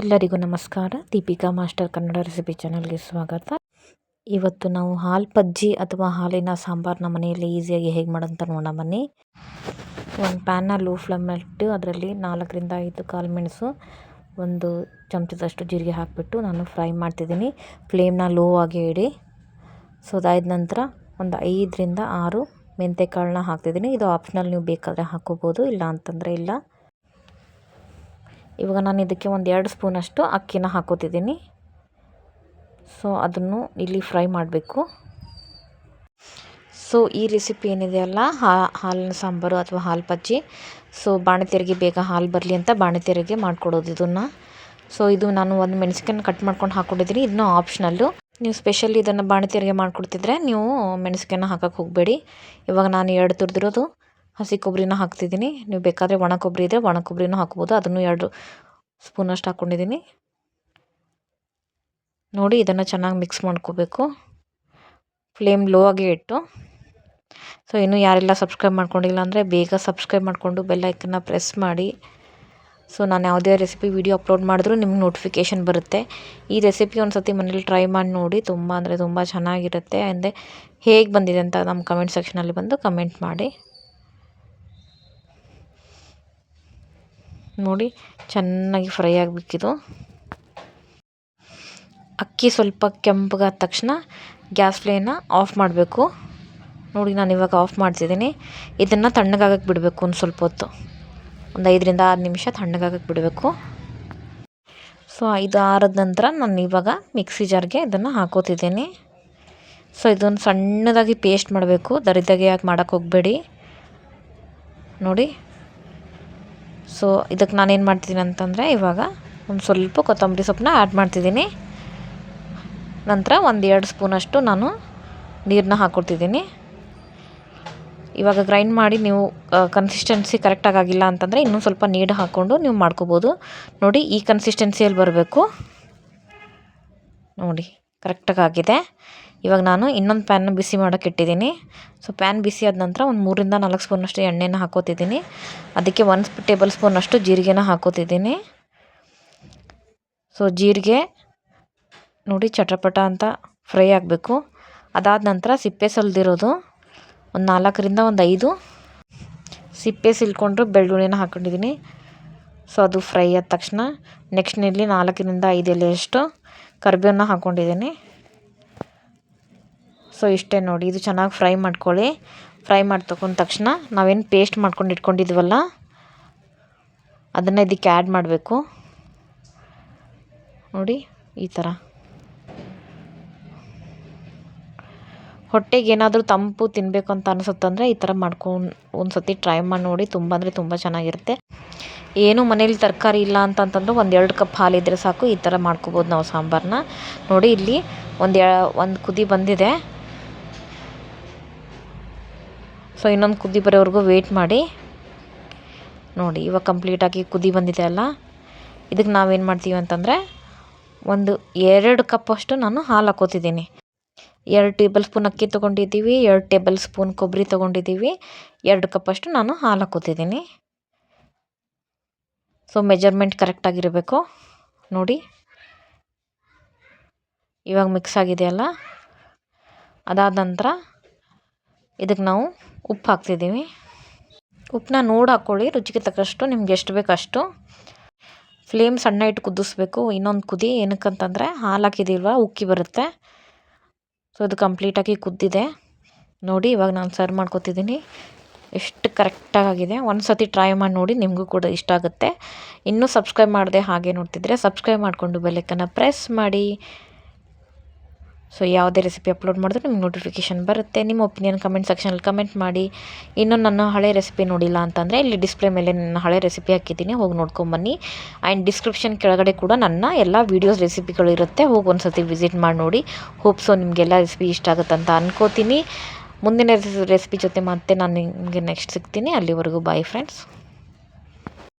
ಎಲ್ಲರಿಗೂ ನಮಸ್ಕಾರ. Deepika master Kannada recipe ಚಾನಲ್ಗೆ ಸ್ವಾಗತ. ಇವತ್ತು ನಾವು ಹಾಲು ಪಜ್ಜಿ ಅಥವಾ ಹಾಲಿನ ಸಾಂಬಾರನ್ನ ಮನೆಯಲ್ಲಿ ಈಸಿಯಾಗಿ ಹೇಗೆ ಮಾಡೋಂತ ನೋಡೋಣ ಬನ್ನಿ. ಒಂದು ಪ್ಯಾನ್ನ ಲೋ ಫ್ಲೇಮಲ್ಲಿಟ್ಟು ಅದರಲ್ಲಿ 4ರಿಂದ 5 ಕಾಳು ಮೆಣಸು, 1 ಚಮಚದಷ್ಟು ಜೀರಿಗೆ ಹಾಕಿಬಿಟ್ಟು ನಾನು ಫ್ರೈ ಮಾಡ್ತಿದ್ದೀನಿ. ಫ್ಲೇಮ್ನ ಲೋ ಆಗಿ ಇಡಿ. ಸೊ ಅದಾದ ನಂತರ ಒಂದು 5ರಿಂದ 6 ಮೆಂತ್ಯಕಾಳನ್ನ ಹಾಕ್ತಿದ್ದೀನಿ. ಇದು ಆಪ್ಷನಲ್, ನೀವು ಬೇಕಾದರೆ ಹಾಕ್ಕೋಬೋದು, ಇಲ್ಲ ಅಂತಂದರೆ ಇಲ್ಲ. ಇವಾಗ ನಾನು ಇದಕ್ಕೆ ಒಂದು 2 ಸ್ಪೂನಷ್ಟು ಅಕ್ಕಿನ ಹಾಕೋತಿದ್ದೀನಿ. ಸೊ ಅದನ್ನು ಇಲ್ಲಿ ಫ್ರೈ ಮಾಡಬೇಕು. ಸೊ ಈ ರೆಸಿಪಿ ಏನಿದೆಯಲ್ಲ, ಹಾಲಿನ ಸಾಂಬಾರು ಅಥವಾ ಹಾಲು ಪಜ್ಜಿ, ಸೊ ಬಾಣತಿಯರಿಗೆ ಬೇಗ ಹಾಲು ಬರಲಿ ಅಂತ ಬಾಣತಿಯರಿಗೆ ಮಾಡಿಕೊಡೋದು ಇದನ್ನು. ಸೊ ಇದು ನಾನು ಒಂದು ಮೆಣಸಿನಕಾಯನ್ನು ಕಟ್ ಮಾಡ್ಕೊಂಡು ಹಾಕ್ಕೊಂಡಿದ್ದೀನಿ. ಇದನ್ನು ಆಪ್ಷನಲ್ಲು. ನೀವು ಸ್ಪೆಷಲಿ ಇದನ್ನು ಬಾಣತಿಯರಿಗೆ ಮಾಡಿಕೊಡ್ತಿದ್ರೆ ನೀವು ಮೆಣಸಿನಕಾಯನ್ನು ಹಾಕೋಕ್ಕೆ ಹೋಗಬೇಡಿ. ಇವಾಗ ನಾನು 2 ತುರಿದಿರೋದು ಹಸಿ ಕೊಬ್ಬರಿನ ಹಾಕ್ತಿದ್ದೀನಿ. ನೀವು ಬೇಕಾದರೆ ಒಣ ಕೊಬ್ಬರಿ ಇದ್ದರೆ ಒಣ ಕೊಬ್ಬರಿನೂ ಹಾಕ್ಬೋದು. ಅದನ್ನು 2 ಸ್ಪೂನಷ್ಟು ಹಾಕ್ಕೊಂಡಿದ್ದೀನಿ. ನೋಡಿ, ಇದನ್ನು ಚೆನ್ನಾಗಿ ಮಿಕ್ಸ್ ಮಾಡ್ಕೋಬೇಕು, ಫ್ಲೇಮ್ ಲೋ ಆಗಿ ಇಟ್ಟು. ಸೊ ಇನ್ನೂ ಯಾರೆಲ್ಲ ಸಬ್ಸ್ಕ್ರೈಬ್ ಮಾಡ್ಕೊಂಡಿಲ್ಲ ಅಂದರೆ ಬೇಗ ಸಬ್ಸ್ಕ್ರೈಬ್ ಮಾಡಿಕೊಂಡು ಬೆಲ್ ಐಕನ್ನ ಪ್ರೆಸ್ ಮಾಡಿ. ಸೊ ನಾನು ಯಾವುದೇ ರೆಸಿಪಿ ವಿಡಿಯೋ ಅಪ್ಲೋಡ್ ಮಾಡಿದ್ರೂ ನಿಮ್ಗೆ ನೋಟಿಫಿಕೇಷನ್ ಬರುತ್ತೆ. ಈ ರೆಸಿಪಿ ಒಂದು ಸತಿ ಮನೇಲಿ ಟ್ರೈ ಮಾಡಿ ನೋಡಿ, ತುಂಬ ಅಂದರೆ ತುಂಬ ಚೆನ್ನಾಗಿರುತ್ತೆ. ಅಂದರೆ ಹೇಗೆ ಬಂದಿದೆ ಅಂತ ನಮ್ಮ ಕಮೆಂಟ್ ಸೆಕ್ಷನಲ್ಲಿ ಬಂದು ಕಮೆಂಟ್ ಮಾಡಿ. ನೋಡಿ, ಚೆನ್ನಾಗಿ ಫ್ರೈ ಆಗಬೇಕಿದು. ಅಕ್ಕಿ ಸ್ವಲ್ಪ ಕೆಂಪಗಾದ ತಕ್ಷಣ ಗ್ಯಾಸ್ ಫ್ಲೇಮ್ನ ಆಫ್ ಮಾಡಬೇಕು. ನೋಡಿ, ನಾನು ಇವಾಗ ಆಫ್ ಮಾಡ್ತಿದ್ದೀನಿ. ಇದನ್ನು ತಣ್ಣಗಾಗಕ್ಕೆ ಬಿಡಬೇಕು ಒಂದು ಸ್ವಲ್ಪ ಹೊತ್ತು, ಒಂದು 5ರಿಂದ 6 ನಿಮಿಷ ತಣ್ಣಗಾಗಕ್ಕೆ ಬಿಡಬೇಕು. ಸೊ ಇದು ಆರಿದ ನಂತರ ನಾನು ಇವಾಗ ಮಿಕ್ಸಿ ಜಾರ್ಗೆ ಇದನ್ನು ಹಾಕೋತಿದ್ದೀನಿ. ಸೊ ಇದನ್ನು ಸಣ್ಣದಾಗಿ ಪೇಸ್ಟ್ ಮಾಡಬೇಕು, ದರಿದಾಗೆ ಯಾಕೆ ಮಾಡೋಕ್ಕೆ ಹೋಗಬೇಡಿ. ನೋಡಿ, ಸೊ ಇದಕ್ಕೆ ನಾನೇನು ಮಾಡ್ತಿದ್ದೀನಿ ಅಂತಂದರೆ ಇವಾಗ ಒಂದು ಸ್ವಲ್ಪ ಕೊತ್ತಂಬರಿ ಸೊಪ್ಪನ್ನ ಆ್ಯಡ್ ಮಾಡ್ತಿದ್ದೀನಿ. ನಂತರ ಒಂದು 2 ಸ್ಪೂನಷ್ಟು ನಾನು ನೀರನ್ನ ಹಾಕ್ಕೊಡ್ತಿದ್ದೀನಿ. ಇವಾಗ ಗ್ರೈಂಡ್ ಮಾಡಿ ನೀವು ಕನ್ಸಿಸ್ಟೆನ್ಸಿ ಕರೆಕ್ಟಾಗಿ ಆಗಿಲ್ಲ ಅಂತಂದರೆ ಇನ್ನೂ ಸ್ವಲ್ಪ ನೀರು ಹಾಕ್ಕೊಂಡು ನೀವು ಮಾಡ್ಕೋಬೋದು. ನೋಡಿ, ಈ ಕನ್ಸಿಸ್ಟೆನ್ಸಿಯಲ್ಲಿ ಬರಬೇಕು. ನೋಡಿ, ಕರೆಕ್ಟಾಗಿ ಆಗಿದೆ. ಇವಾಗ ನಾನು ಇನ್ನೊಂದು ಪ್ಯಾನ್ನ ಬಿಸಿ ಮಾಡೋಕ್ಕೆ ಇಟ್ಟಿದ್ದೀನಿ. ಸೊ ಪ್ಯಾನ್ ಬಿಸಿ ಆದ ನಂತರ ಒಂದು 3ರಿಂದ 4 ಸ್ಪೂನಷ್ಟು ಎಣ್ಣೆನ ಹಾಕೋತಿದ್ದೀನಿ. ಅದಕ್ಕೆ 1 ಟೇಬಲ್ ಸ್ಪೂನಷ್ಟು ಜೀರಿಗೆನ ಹಾಕೋತಿದ್ದೀನಿ. ಸೊ ಜೀರಿಗೆ ನೋಡಿ ಚಟಪಟ ಅಂತ ಫ್ರೈ ಆಗಬೇಕು. ಅದಾದ ನಂತರ ಸಿಪ್ಪೆ ಸುಲಿದಿರೋದು ಒಂದು 4ರಿಂದ 5 ಸಿಪ್ಪೆ ಸಿಲ್ಕೊಂಡ್ರು ಬೆಳ್ಳುಳ್ಳಿನ ಹಾಕ್ಕೊಂಡಿದ್ದೀನಿ. ಸೊ ಅದು ಫ್ರೈ ಆದ ತಕ್ಷಣ ನೆಕ್ಸ್ಟ್ ಇಲ್ಲಿ 4ರಿಂದ 5 ಎಲೆಯಷ್ಟು ಕರಿಬೇವನ್ನ ಹಾಕ್ಕೊಂಡಿದ್ದೀನಿ. ಸೊ ಇಷ್ಟೇ ನೋಡಿ, ಇದು ಚೆನ್ನಾಗಿ ಫ್ರೈ ಮಾಡ್ಕೊಳ್ಳಿ. ಫ್ರೈ ಮಾಡಿ ತಗೊಂಡ ತಕ್ಷಣ ನಾವೇನು ಪೇಸ್ಟ್ ಮಾಡ್ಕೊಂಡು ಇಟ್ಕೊಂಡಿದ್ವಲ್ಲ ಅದನ್ನು ಇದಕ್ಕೆ ಆ್ಯಡ್ ಮಾಡಬೇಕು. ನೋಡಿ, ಈ ಥರ. ಹೊಟ್ಟೆಗೆ ಏನಾದರೂ ತಂಪು ತಿನ್ನಬೇಕು ಅಂತ ಅನಿಸುತ್ತಂದರೆ ಈ ಥರ ಮಾಡ್ಕೊಂಡು ಒಂದು ಸತಿ ಟ್ರೈ ಮಾಡಿ ನೋಡಿ. ತುಂಬ ಅಂದರೆ ತುಂಬ ಚೆನ್ನಾಗಿರುತ್ತೆ. ಏನು ಮನೇಲಿ ತರಕಾರಿ ಇಲ್ಲ ಅಂತಂತಂದ್ರೆ ಒಂದು 2 ಕಪ್ ಹಾಲಿದ್ರೆ ಸಾಕು, ಈ ಥರ ಮಾಡ್ಕೋಬೋದು ನಾವು ಸಾಂಬಾರನ್ನ. ನೋಡಿ, ಇಲ್ಲಿ ಒಂದು ಕುದಿ ಬಂದಿದೆ. ಸೊ ಇನ್ನೊಂದು ಕುದಿ ಬರೋವರೆಗೂ ವೆಯ್ಟ್ ಮಾಡಿ. ನೋಡಿ, ಇವಾಗ ಕಂಪ್ಲೀಟಾಗಿ ಕುದಿ ಬಂದಿದೆ ಅಲ್ಲ. ಇದಕ್ಕೆ ನಾವೇನು ಮಾಡ್ತೀವಿ ಅಂತಂದರೆ ಒಂದು 2 ಕಪ್ಪಷ್ಟು ನಾನು ಹಾಲು ಹಾಕೋತಿದ್ದೀನಿ. 2 ಟೇಬಲ್ ಸ್ಪೂನ್ ಅಕ್ಕಿ ತೊಗೊಂಡಿದ್ದೀವಿ, 2 ಟೇಬಲ್ ಸ್ಪೂನ್ ಕೊಬ್ಬರಿ ತೊಗೊಂಡಿದ್ದೀವಿ, 2 ಕಪ್ಪಷ್ಟು ನಾನು ಹಾಲು ಹಾಕೋತಿದ್ದೀನಿ. So measurement ಕರೆಕ್ಟಾಗಿರಬೇಕು. ನೋಡಿ, ಇವಾಗ ಮಿಕ್ಸ್ ಆಗಿದೆಯಲ್ಲ. ಅದಾದ ನಂತರ ಇದಕ್ಕೆ ನಾವು ಉಪ್ಪು ಹಾಕ್ತಿದ್ದೀವಿ. ಉಪ್ಪನ್ನ ನೋಡಿ ಹಾಕ್ಕೊಳ್ಳಿ, ರುಚಿಗೆ ತಕ್ಕಷ್ಟು, ನಿಮ್ಗೆ ಎಷ್ಟು ಬೇಕು ಅಷ್ಟು. ಫ್ಲೇಮ್ ಸಣ್ಣ ಇಟ್ಟು ಕುದಿಸ್ಬೇಕು. ಇನ್ನೊಂದು ಕುದಿ ಏನಕ್ಕಂತಂದರೆ ಹಾಲು ಹಾಕಿದ್ದೀಲ್ವ, ಉಕ್ಕಿ ಬರುತ್ತೆ. ಸೊ ಇದು ಕಂಪ್ಲೀಟಾಗಿ ಕುದ್ದಿದೆ. ನೋಡಿ, ಇವಾಗ ನಾನು ಸರ್ವ್ ಮಾಡ್ಕೊತಿದ್ದೀನಿ. ಎಷ್ಟು ಕರೆಕ್ಟಾಗಿದೆ. ಒಂದು ಸತಿ ಟ್ರೈ ಮಾಡಿ ನೋಡಿ, ನಿಮಗೂ ಕೂಡ ಇಷ್ಟ ಆಗುತ್ತೆ. ಇನ್ನೂ ಸಬ್ಸ್ಕ್ರೈಬ್ ಮಾಡದೆ ಹಾಗೆ ನೋಡ್ತಿದ್ರೆ ಸಬ್ಸ್ಕ್ರೈಬ್ ಮಾಡಿಕೊಂಡು ಬೆಲ್ ಐಕನ್ನ ಪ್ರೆಸ್ ಮಾಡಿ. ಸೊ ಯಾವುದೇ ರೆಸಿಪಿ ಅಪ್ಲೋಡ್ ಮಾಡಿದ್ರೆ ನಿಮ್ಗೆ ನೋಟಿಫಿಕೇಷನ್ ಬರುತ್ತೆ. ನಿಮ್ಮ ಒಪಿನಿಯನ್ ಕಮೆಂಟ್ ಸೆಕ್ಷನಲ್ಲಿ ಕಮೆಂಟ್ ಮಾಡಿ. ಇನ್ನೂ ನನ್ನ ಹಳೆ ರೆಸಿಪಿ ನೋಡಿಲ್ಲ ಅಂತಂದರೆ ಇಲ್ಲಿ ಡಿಸ್ಪ್ಲೇ ಮೇಲೆ ನನ್ನ ಹಳೆ ರೆಸಿಪಿ ಹಾಕಿದ್ದೀನಿ, ಹೋಗಿ ನೋಡ್ಕೊಂಬನ್ನಿ. ಆ್ಯಂಡ್ ಡಿಸ್ಕ್ರಿಪ್ಷನ್ ಕೆಳಗಡೆ ಕೂಡ ನನ್ನ ಎಲ್ಲ ವೀಡಿಯೋಸ್ ರೆಸಿಪಿಗಳು ಇರುತ್ತೆ, ಹೋಗಿ ಒಂದು ಸತಿ ವಿಸಿಟ್ ಮಾಡಿ ನೋಡಿ. ಹೋಪ್ಸೋ ನಿಮಗೆಲ್ಲ ರೆಸಿಪಿ ಇಷ್ಟ ಆಗುತ್ತೆ ಅಂತ ಅನ್ಕೋತೀನಿ. ಮುಂದಿನ ರೆಸಿಪಿ ಜೊತೆ ಮತ್ತೆ ನಾನು ನಿಮಗೆ ನೆಕ್ಸ್ಟ್ ಸಿಗ್ತೀನಿ. ಅಲ್ಲಿವರೆಗೂ ಬಾಯ್ ಫ್ರೆಂಡ್ಸ್.